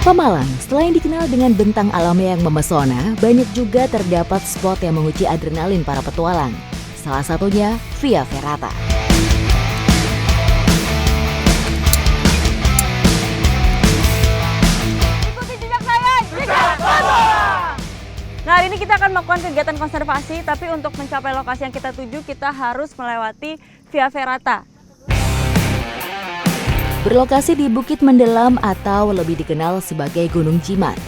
Pemalang, selain dikenal dengan bentang alamnya yang memesona, banyak juga terdapat spot yang menguji adrenalin para petualang. Salah satunya Via Ferrata. Ikuti jejak saya, jejak Fatwa! Nah, hari ini kita akan melakukan kegiatan konservasi, tapi untuk mencapai lokasi yang kita tuju, kita harus melewati Via Ferrata. Berlokasi di Bukit Mendelam atau lebih dikenal sebagai Gunung Jimat.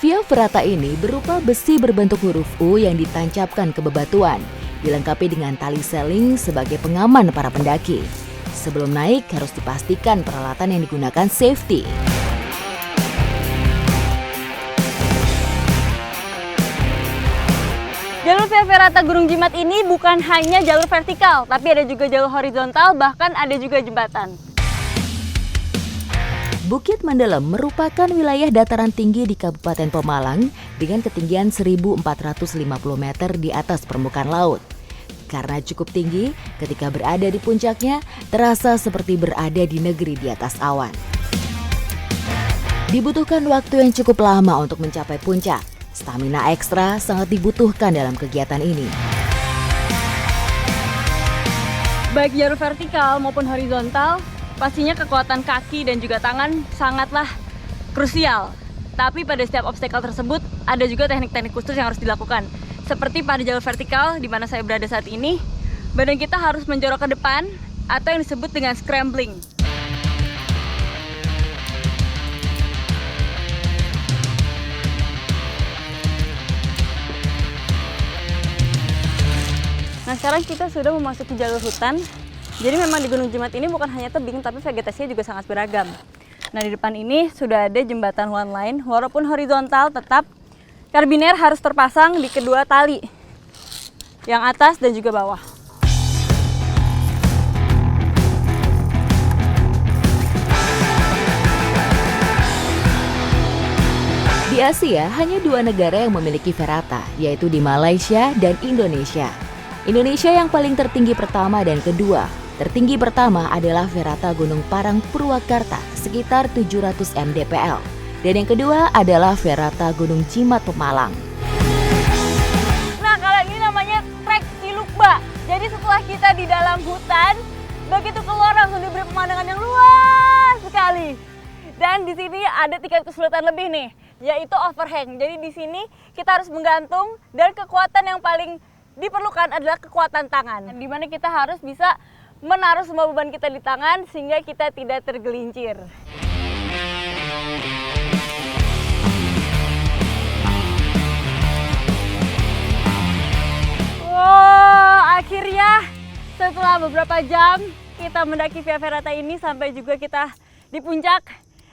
Via Ferrata ini berupa besi berbentuk huruf U yang ditancapkan ke bebatuan, dilengkapi dengan tali seling sebagai pengaman para pendaki. Sebelum naik harus dipastikan peralatan yang digunakan safety. Jalur Via Ferrata Gunung Jimat ini bukan hanya jalur vertikal, tapi ada juga jalur horizontal, bahkan ada juga jembatan. Bukit Mendelam merupakan wilayah dataran tinggi di Kabupaten Pemalang dengan ketinggian 1.450 meter di atas permukaan laut. Karena cukup tinggi, ketika berada di puncaknya, terasa seperti berada di negeri di atas awan. Dibutuhkan waktu yang cukup lama untuk mencapai puncak. Stamina ekstra sangat dibutuhkan dalam kegiatan ini. Baik jalur vertikal maupun horizontal, pastinya kekuatan kaki dan juga tangan sangatlah krusial. Tapi pada setiap obstacle tersebut ada juga teknik-teknik khusus yang harus dilakukan. Seperti pada jalur vertikal di mana saya berada saat ini, badan kita harus menjorok ke depan atau yang disebut dengan scrambling. Nah, sekarang kita sudah memasuki jalur hutan. Jadi memang di Gunung Jimat ini bukan hanya tebing, tapi vegetasinya juga sangat beragam. Nah, di depan ini sudah ada jembatan one line, walaupun horizontal tetap karabiner harus terpasang di kedua tali, yang atas dan juga bawah. Di Asia, hanya 2 negara yang memiliki Ferrata, yaitu di Malaysia dan Indonesia. Indonesia yang paling tertinggi pertama dan kedua. Tertinggi pertama adalah Ferrata Gunung Parang Purwakarta sekitar 700 mdpl. Dan yang kedua adalah Ferrata Gunung Jimat Pemalang. Nah, kalau ini namanya trek Cilukba. Jadi setelah kita di dalam hutan, begitu keluar langsung diberi pemandangan yang luas sekali. Dan di sini ada tingkat kesulitan lebih nih, yaitu overhang. Jadi di sini kita harus menggantung dan kekuatan yang paling diperlukan adalah kekuatan tangan. Di mana kita harus bisa menaruh semua beban kita di tangan sehingga kita tidak tergelincir. Wow, akhirnya setelah beberapa jam kita mendaki Via Ferrata ini sampai juga kita di puncak.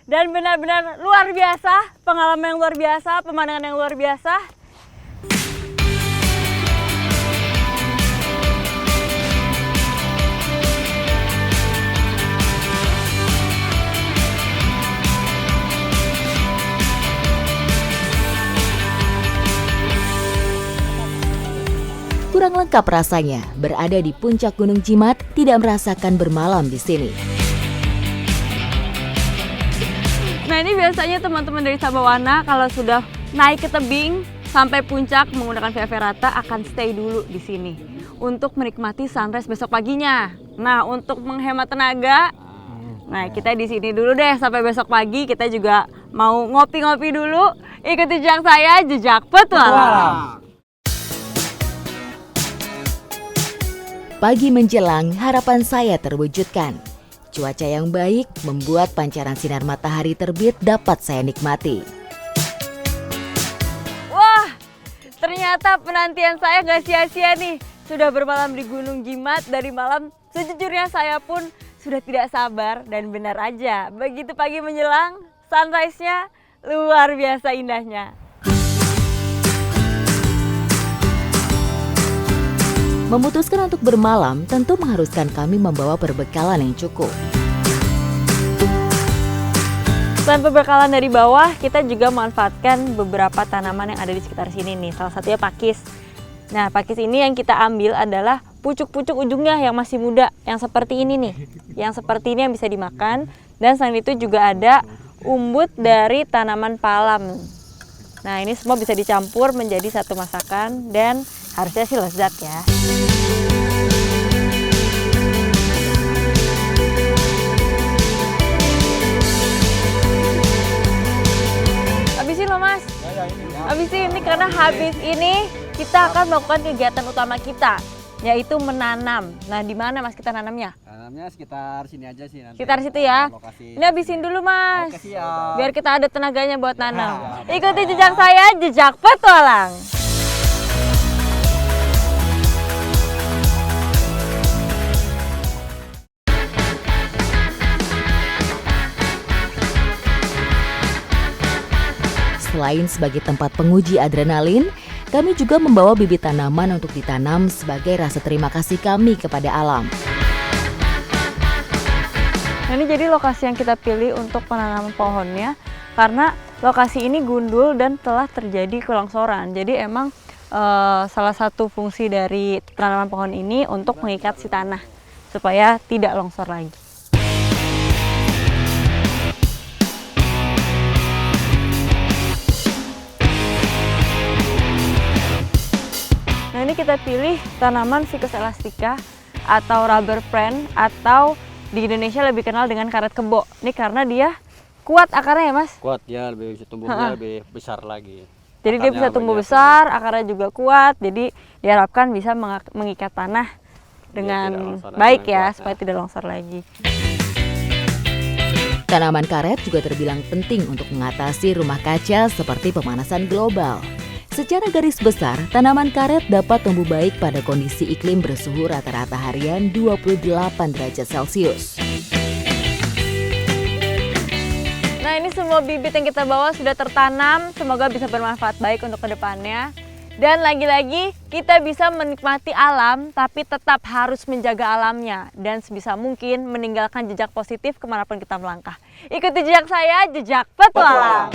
Dan benar-benar luar biasa, pengalaman yang luar biasa, pemandangan yang luar biasa. Kurang lengkap rasanya berada di puncak Gunung Jimat tidak merasakan bermalam di sini. Nah, ini biasanya teman-teman dari Sabawana kalau sudah naik ke tebing sampai puncak menggunakan Via Ferrata akan stay dulu di sini untuk menikmati sunrise besok paginya. Nah, untuk menghemat tenaga, nah kita di sini dulu deh sampai besok pagi. Kita juga mau ngopi-ngopi dulu. Ikuti jejak saya, jejak petualang. Pagi menjelang, harapan saya terwujudkan. Cuaca yang baik membuat pancaran sinar matahari terbit dapat saya nikmati. Wah, ternyata penantian saya nggak sia-sia nih. Sudah bermalam di Gunung Jimat dari malam, sejujurnya saya pun sudah tidak sabar dan benar aja. Begitu pagi menjelang, sunrise-nya luar biasa indahnya. Memutuskan untuk bermalam tentu mengharuskan kami membawa perbekalan yang cukup. Selain perbekalan dari bawah, kita juga memanfaatkan beberapa tanaman yang ada di sekitar sini nih. Salah satunya pakis. Nah, pakis ini yang kita ambil adalah pucuk-pucuk ujungnya yang masih muda, yang seperti ini nih. Yang seperti ini yang bisa dimakan. Dan selain itu juga ada umbut dari tanaman palem. Nah, ini semua bisa dicampur menjadi satu masakan dan harusnya sih lezat ya. Habisin loh Mas. Habisin ini karena habis ini kita akan melakukan kegiatan utama kita, yaitu menanam. Nah, di mana Mas kita nanamnya? Tanamnya sekitar sini aja sih nanti. Sekitar situ ya. Lokasi. Ini habisin dulu Mas. Oke, siap. Biar kita ada tenaganya buat nanam. Ikuti jejak saya, jejak petualang. Selain sebagai tempat penguji adrenalin, kami juga membawa bibit tanaman untuk ditanam sebagai rasa terima kasih kami kepada alam. Nah, ini jadi lokasi yang kita pilih untuk penanaman pohonnya karena lokasi ini gundul dan telah terjadi kelongsoran. Jadi emang salah satu fungsi dari penanaman pohon ini untuk mengikat si tanah supaya tidak longsor lagi. Nah, ini kita pilih tanaman Ficus elastica atau rubber plant atau di Indonesia lebih kenal dengan karet kebo. Ini karena dia kuat akarnya ya Mas? Kuat ya, lebih bisa tumbuhnya lebih besar lagi. Jadi dia bisa tumbuh besar, akarnya juga kuat. Jadi diharapkan bisa mengikat tanah dengan baik ya, supaya tidak longsor lagi. Tanaman karet juga terbilang penting untuk mengatasi rumah kaca seperti pemanasan global. Secara garis besar, tanaman karet dapat tumbuh baik pada kondisi iklim bersuhu rata-rata harian 28 derajat Celcius. Nah, ini semua bibit yang kita bawa sudah tertanam, semoga bisa bermanfaat baik untuk kedepannya. Dan lagi-lagi kita bisa menikmati alam, tapi tetap harus menjaga alamnya. Dan sebisa mungkin meninggalkan jejak positif kemanapun kita melangkah. Ikuti jejak saya, jejak petualang.